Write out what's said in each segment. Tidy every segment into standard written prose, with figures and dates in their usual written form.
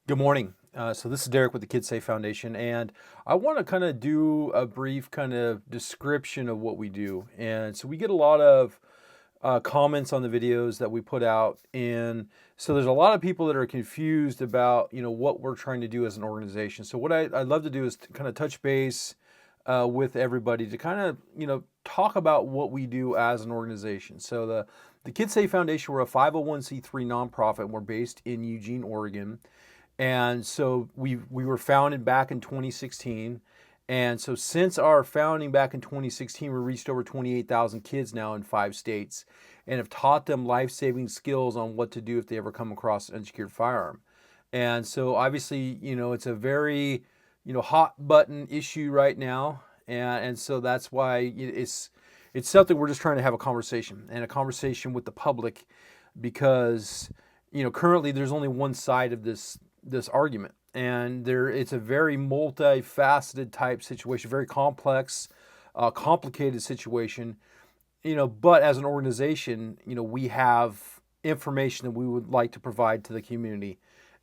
Good morning. So this is Derek with the S.A.F E Foundation, and I want to kind of do a brief kind of description of what we do. And so we get a lot of comments on the videos that we put out, and so there's a lot of people that are confused about what we're trying to do as an organization. So what I'd love to do is to kind of touch base with everybody to kind of talk about what we do as an organization. So the S.A.F E Foundation, we're a 501c3 nonprofit, and we're based in Eugene, Oregon. And so we were founded back in 2016. And so since our founding back in 2016, we reached over 28,000 kids now in 5 states and have taught them life-saving skills on what to do if they ever come across an unsecured firearm. And so obviously, it's a very, hot button issue right now. And so that's why it's something we're just trying to have a conversation and a conversation with the public because, currently there's only one side of this argument, and it's a very multifaceted type situation, very complex, complicated situation. But as an organization, we have information that we would like to provide to the community,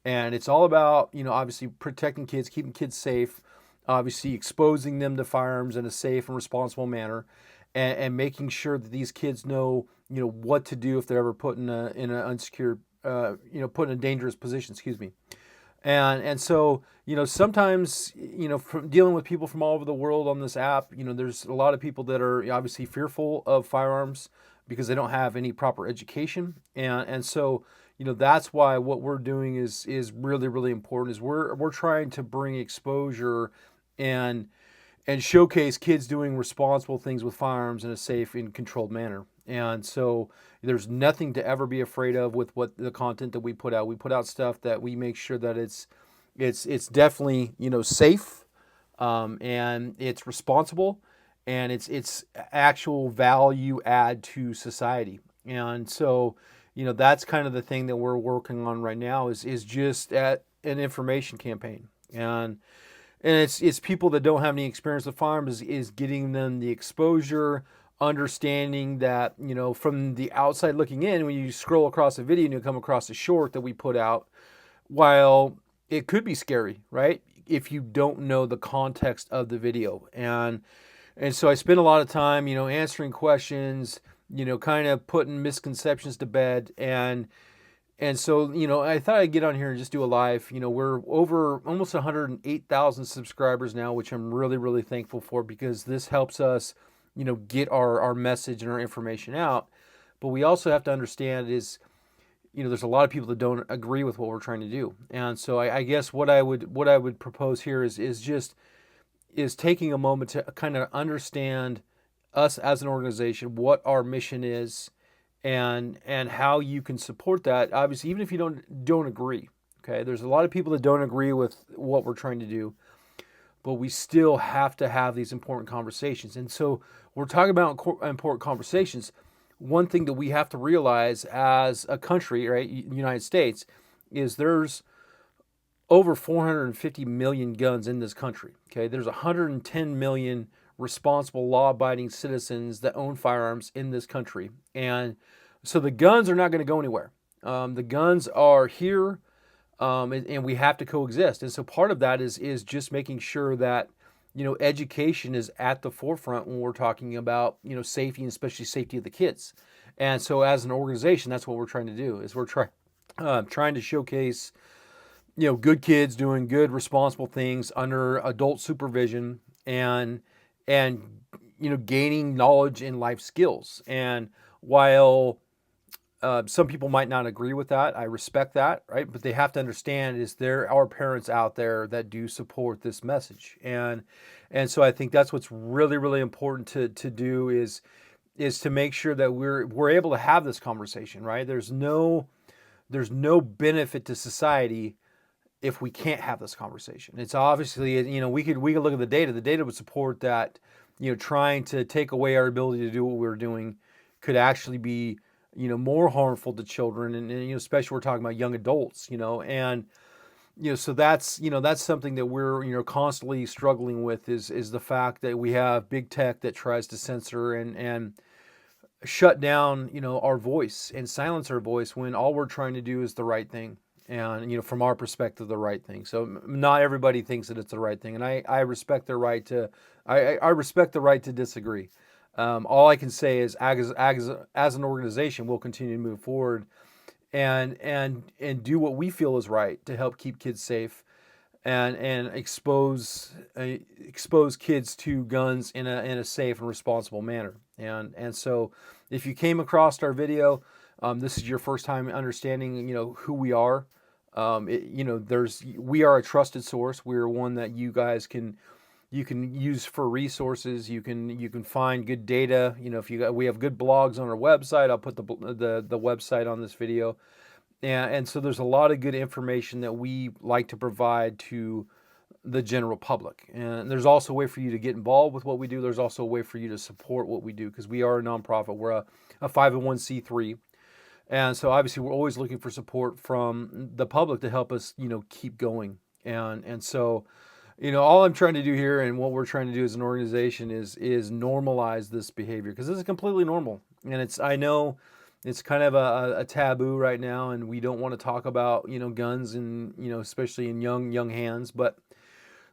and it's all about obviously protecting kids, keeping kids safe, obviously exposing them to firearms in a safe and responsible manner, and making sure that these kids know what to do if they're ever put in an unsecured put in a dangerous position. Excuse me. And so sometimes from dealing with people from all over the world on this app, there's a lot of people that are obviously fearful of firearms because they don't have any proper education, and so that's why what we're doing is really really important. Is we're trying to bring exposure and showcase kids doing responsible things with firearms in a safe and controlled manner. And so there's nothing to ever be afraid of with what the content that we put out. We put out stuff that we make sure that it's definitely safe, and it's responsible, and it's actual value add to society. And so that's kind of the thing that we're working on right now is just at an information campaign. And it's people that don't have any experience with firearms is getting them the exposure, understanding that from the outside looking in, when you scroll across a video and you come across a short that we put out, while it could be scary, right, if you don't know the context of the video. And so I spend a lot of time answering questions, kind of putting misconceptions to bed. And so, I thought I'd get on here and just do a live. We're over almost 108,000 subscribers now, which I'm really, really thankful for because this helps us, get our message and our information out. But we also have to understand is, there's a lot of people that don't agree with what we're trying to do. And so I guess what I would propose here is taking a moment to kind of understand us as an organization, what our mission is, and how you can support that. Obviously, even if you don't agree, okay, there's a lot of people that don't agree with what we're trying to do, but we still have to have these important conversations. And so we're talking about important conversations. One thing that we have to realize as a country, right, United States, is there's over 450 million guns in this country. Okay, there's 110 million responsible, law-abiding citizens that own firearms in this country, and so the guns are not going to go anywhere. The guns are here, and we have to coexist. And so part of that is just making sure that education is at the forefront when we're talking about safety, and especially safety of the kids. And so as an organization, that's what we're trying to do. Is we're trying to showcase good kids doing good, responsible things under adult supervision, and gaining knowledge and life skills. And while some people might not agree with that, I respect that, right? But they have to understand is there are parents out there that do support this message, and so I think that's what's really really important to do is to make sure that we're able to have this conversation, right? There's no benefit to society if we can't have this conversation. It's obviously, we could look at the data. The data would support that, trying to take away our ability to do what we're doing could actually be, more harmful to children, and especially we're talking about young adults, and so that's something that we're constantly struggling with is the fact that we have big tech that tries to censor and shut down our voice and silence our voice when all we're trying to do is the right thing. and from our perspective, the right thing. So not everybody thinks that it's the right thing, and I respect their right to I respect the right to disagree. All I can say is, as an organization, we'll continue to move forward and do what we feel is right to help keep kids safe and expose kids to guns in a safe and responsible manner. And so, if you came across our video, this is your first time understanding, who we are. We are a trusted source. We're one that you can use for resources. You can find good data. If we have good blogs on our website. I'll put the website on this video. And so there's a lot of good information that we like to provide to the general public. And there's also a way for you to get involved with what we do. There's also a way for you to support what we do, because we are a nonprofit. We're a 501c3. And so obviously we're always looking for support from the public to help us, keep going. And so, all I'm trying to do here, and what we're trying to do as an organization, is normalize this behavior, because this is completely normal. And I know it's kind of a taboo right now, and we don't want to talk about guns, and especially in young hands. But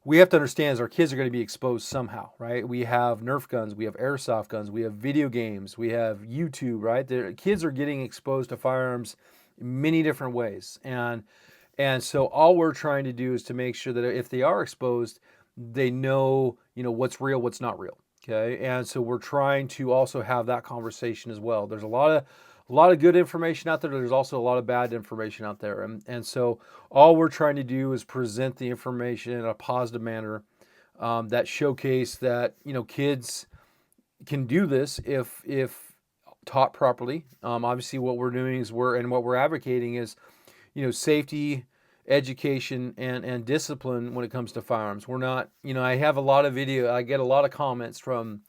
we have to understand is our kids are going to be exposed somehow, right? We have Nerf guns, we have airsoft guns, we have video games, we have YouTube, right? The kids are getting exposed to firearms in many different ways, and so all we're trying to do is to make sure that if they are exposed, they know what's real, what's not real. Okay, and so we're trying to also have that conversation as well. There's a lot of good information out there. There's also a lot of bad information out there. And so all we're trying to do is present the information in a positive manner, that showcase that, kids can do this if taught properly. Obviously what we're doing is what we're advocating is, safety, education, and discipline when it comes to firearms. We're not, I have a lot of I get a lot of comments from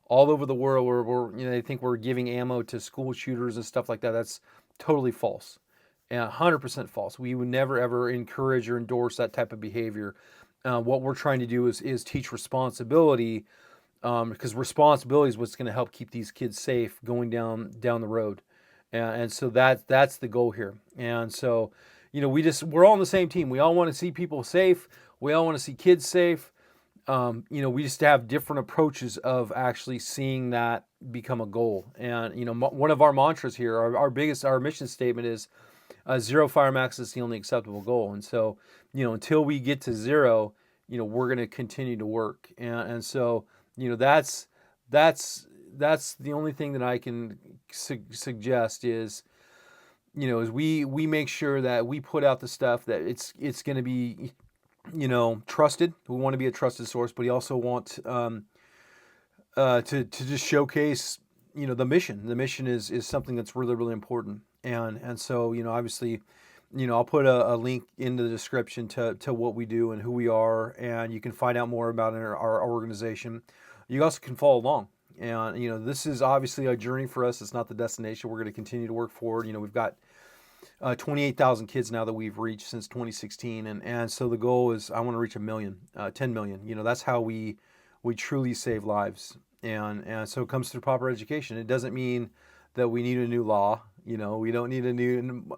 all over the world where they think we're giving ammo to school shooters and stuff like that. That's totally false, and 100% false. We would never ever encourage or endorse that type of behavior. What we're trying to do is teach responsibility, because responsibility is what's going to help keep these kids safe going down the road, and so that's the goal here. And so, we're all on the same team. We all want to see people safe. We all want to see kids safe. We just have different approaches of actually seeing that become a goal. And, one of our mantras here, our mission statement is, zero firearm accidents is the only acceptable goal. And so, until we get to zero, we're going to continue to work. And so, that's the only thing that I can suggest is, is we make sure that we put out the stuff that it's going to be, trusted. We want to be a trusted source, but we also want to just showcase, the mission. The mission is something that's really, really important. And so, obviously, I'll put a link in the description to what we do and who we are, and you can find out more about our organization. You also can follow along. And, this is obviously a journey for us. It's not the destination. We're going to continue to work forward. We've got 28,000 kids now that we've reached since 2016. And so the goal is I want to reach 1 million, 10 million. That's how we truly save lives. And so it comes through proper education. It doesn't mean that we need a new law. We don't need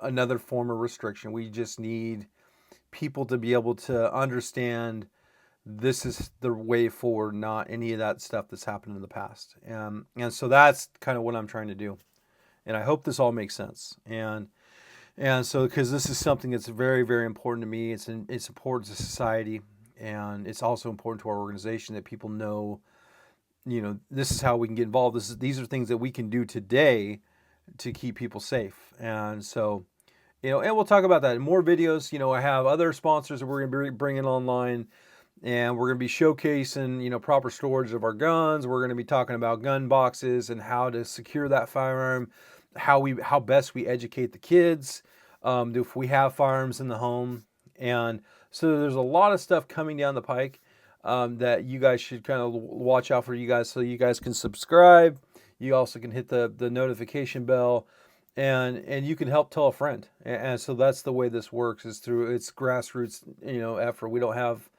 another form of restriction. We just need people to be able to understand this is the way forward, not any of that stuff that's happened in the past. And so that's kind of what I'm trying to do. And I hope this all makes sense. And so, because this is something that's very, very important to me, it's important to society, and it's also important to our organization that people know, this is how we can get involved. These are things that we can do today to keep people safe. And so, and we'll talk about that in more videos. I have other sponsors that we're going to be bringing online, and we're going to be showcasing, proper storage of our guns. We're going to be talking about gun boxes and how to secure that firearm, how best we educate the kids, if we have firearms in the home. And so there's a lot of stuff coming down the pike, that you guys should kind of watch out for, you guys, so you guys can subscribe. You also can hit the notification bell, and you can help tell a friend. And so that's the way this works, is through its grassroots effort. We don't have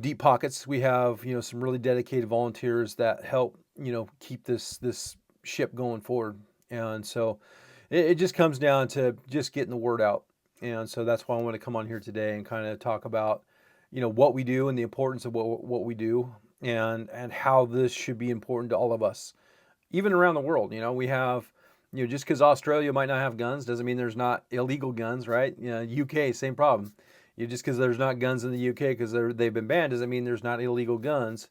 deep pockets. We have some really dedicated volunteers that help keep this ship going forward. And so it just comes down to just getting the word out. And so that's why I want to come on here today and kind of talk about, what we do and the importance of what we do, and how this should be important to all of us, even around the world. We have, just because Australia might not have guns doesn't mean there's not illegal guns, right? UK, same problem. Just because there's not guns in the UK because they've been banned doesn't mean there's not illegal guns.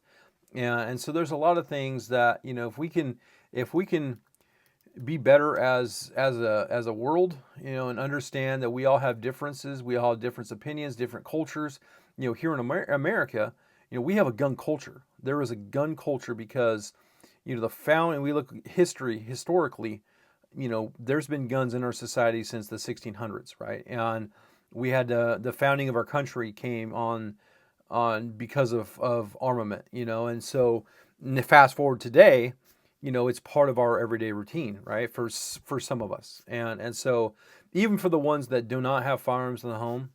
And so there's a lot of things that, if we can be better as a world, and understand that we all have differences, we all have different opinions, different cultures. Here in America, we have a gun culture. There is a gun culture because, and we look historically, there's been guns in our society since the 1600s, right? And we had the founding of our country came on because of armament, and so fast forward today, it's part of our everyday routine, right? For some of us, and so even for the ones that do not have firearms in the home,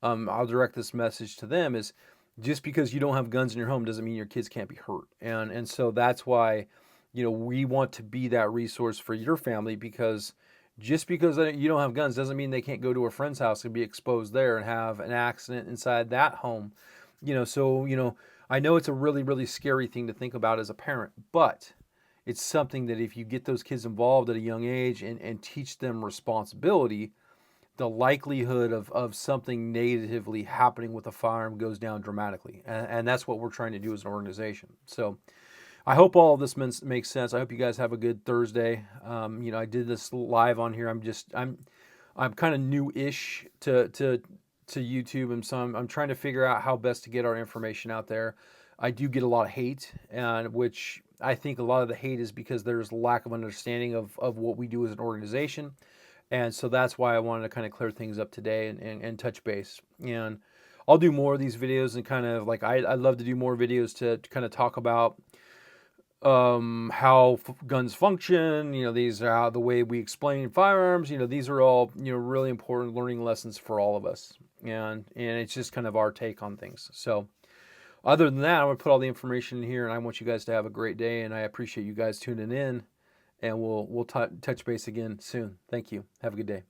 I'll direct this message to them: is just because you don't have guns in your home doesn't mean your kids can't be hurt, and so that's why, we want to be that resource for your family, because just because you don't have guns doesn't mean they can't go to a friend's house and be exposed there and have an accident inside that home. So I know it's a really, really scary thing to think about as a parent, but it's something that if you get those kids involved at a young age and teach them responsibility, the likelihood of something negatively happening with a firearm goes down dramatically. And that's what we're trying to do as an organization. So I hope all of this makes sense. I hope you guys have a good Thursday. I did this live on here. I'm kind of new-ish to YouTube, and so I'm trying to figure out how best to get our information out there. I do get a lot of hate, and which I think a lot of the hate is because there's lack of understanding of what we do as an organization. And so that's why I wanted to kind of clear things up today and touch base. And I'll do more of these videos, and kind of like I love to do more videos to kind of talk about how guns function. These are how the way we explain firearms. These are all really important learning lessons for all of us, and it's just kind of our take on things. So other than that, I'm gonna put all the information in here, and I want you guys to have a great day, and I appreciate you guys tuning in, and we'll touch base again soon. Thank you. Have a good day.